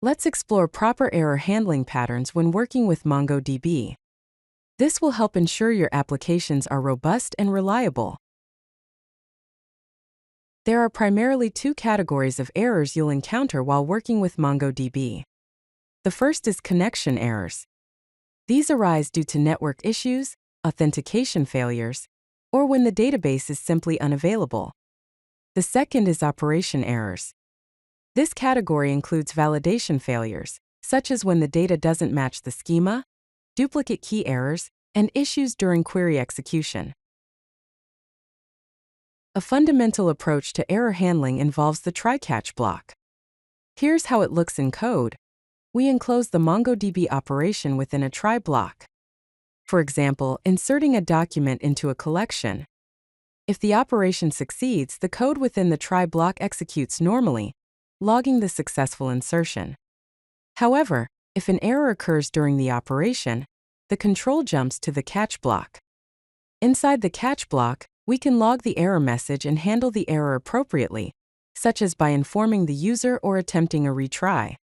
Let's explore proper error handling patterns when working with MongoDB. This will help ensure your applications are robust and reliable. There are primarily two categories of errors you'll encounter while working with MongoDB. The first is connection errors. These arise due to network issues, authentication failures, or when the database is simply unavailable. The second is operation errors. This category includes validation failures, such as when the data doesn't match the schema, duplicate key errors, and issues during query execution. A fundamental approach to error handling involves the try-catch block. Here's how it looks in code. We enclose the MongoDB operation within a try block. For example, inserting a document into a collection. If the operation succeeds, the code within the try block executes normally, logging the successful insertion. However, if an error occurs during the operation, the control jumps to the catch block. Inside the catch block, we can log the error message and handle the error appropriately, such as by informing the user or attempting a retry.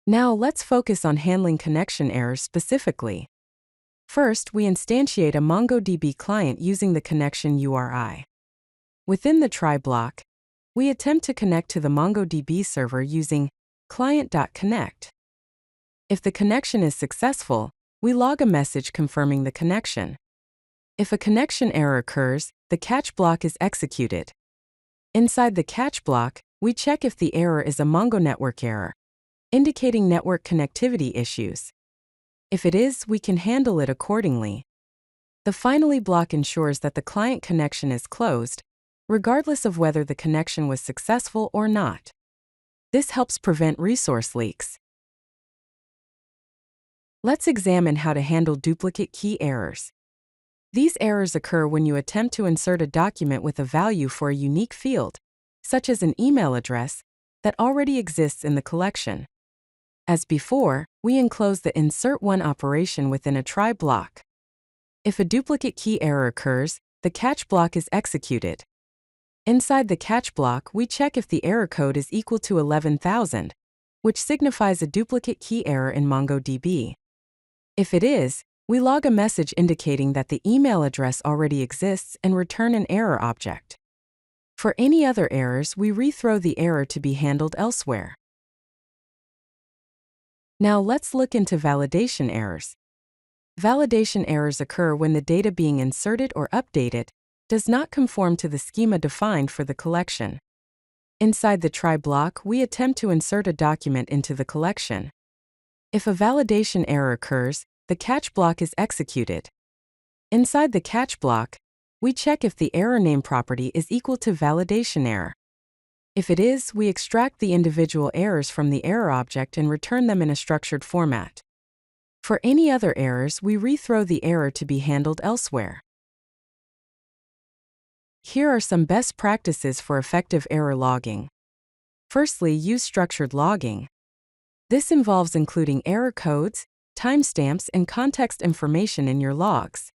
Now let's focus on handling connection errors specifically. First, we instantiate a MongoDB client using the connection URI. Within the try block, we attempt to connect to the MongoDB server using client.connect. If the connection is successful, we log a message confirming the connection. If a connection error occurs, the catch block is executed. Inside the catch block, we check if the error is a Mongo network error, indicating network connectivity issues. If it is, we can handle it accordingly. The finally block ensures that the client connection is closed, regardless of whether the connection was successful or not. This helps prevent resource leaks. Let's examine how to handle duplicate key errors. These errors occur when you attempt to insert a document with a value for a unique field, such as an email address, that already exists in the collection. As before, we enclose the insert one operation within a try block. If a duplicate key error occurs, the catch block is executed. Inside the catch block, we check if the error code is equal to 11,000, which signifies a duplicate key error in MongoDB. If it is, we log a message indicating that the email address already exists and return an error object. For any other errors, we rethrow the error to be handled elsewhere. Now let's look into validation errors. Validation errors occur when the data being inserted or updated does not conform to the schema defined for the collection. Inside the try block, we attempt to insert a document into the collection. If a validation error occurs, the catch block is executed. Inside the catch block, we check if the error name property is equal to validation error. If it is, we extract the individual errors from the error object and return them in a structured format. For any other errors, we rethrow the error to be handled elsewhere. Here are some best practices for effective error logging. Firstly, use structured logging. This involves including error codes, timestamps, and context information in your logs.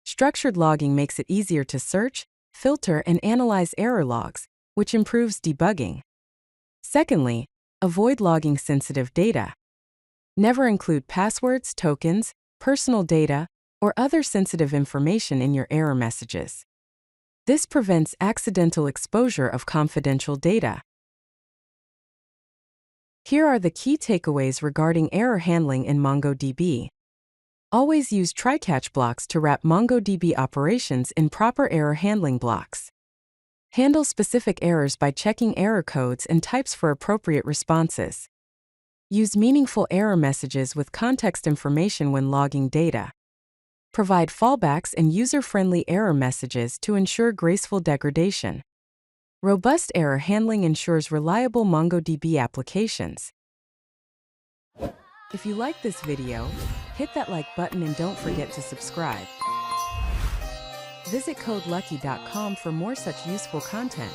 Structured logging makes it easier to search, filter, and analyze error logs, which improves debugging. Secondly, avoid logging sensitive data. Never include passwords, tokens, personal data, or other sensitive information in your error messages. This prevents accidental exposure of confidential data. Here are the key takeaways regarding error handling in MongoDB. Always use try-catch blocks to wrap MongoDB operations in proper error handling blocks. Handle specific errors by checking error codes and types for appropriate responses. Use meaningful error messages with context information when logging data. Provide fallbacks and user-friendly error messages to ensure graceful degradation. Robust error handling ensures reliable MongoDB applications. If you like this video, hit that like button and don't forget to subscribe. Visit CodeLucky.com for more such useful content.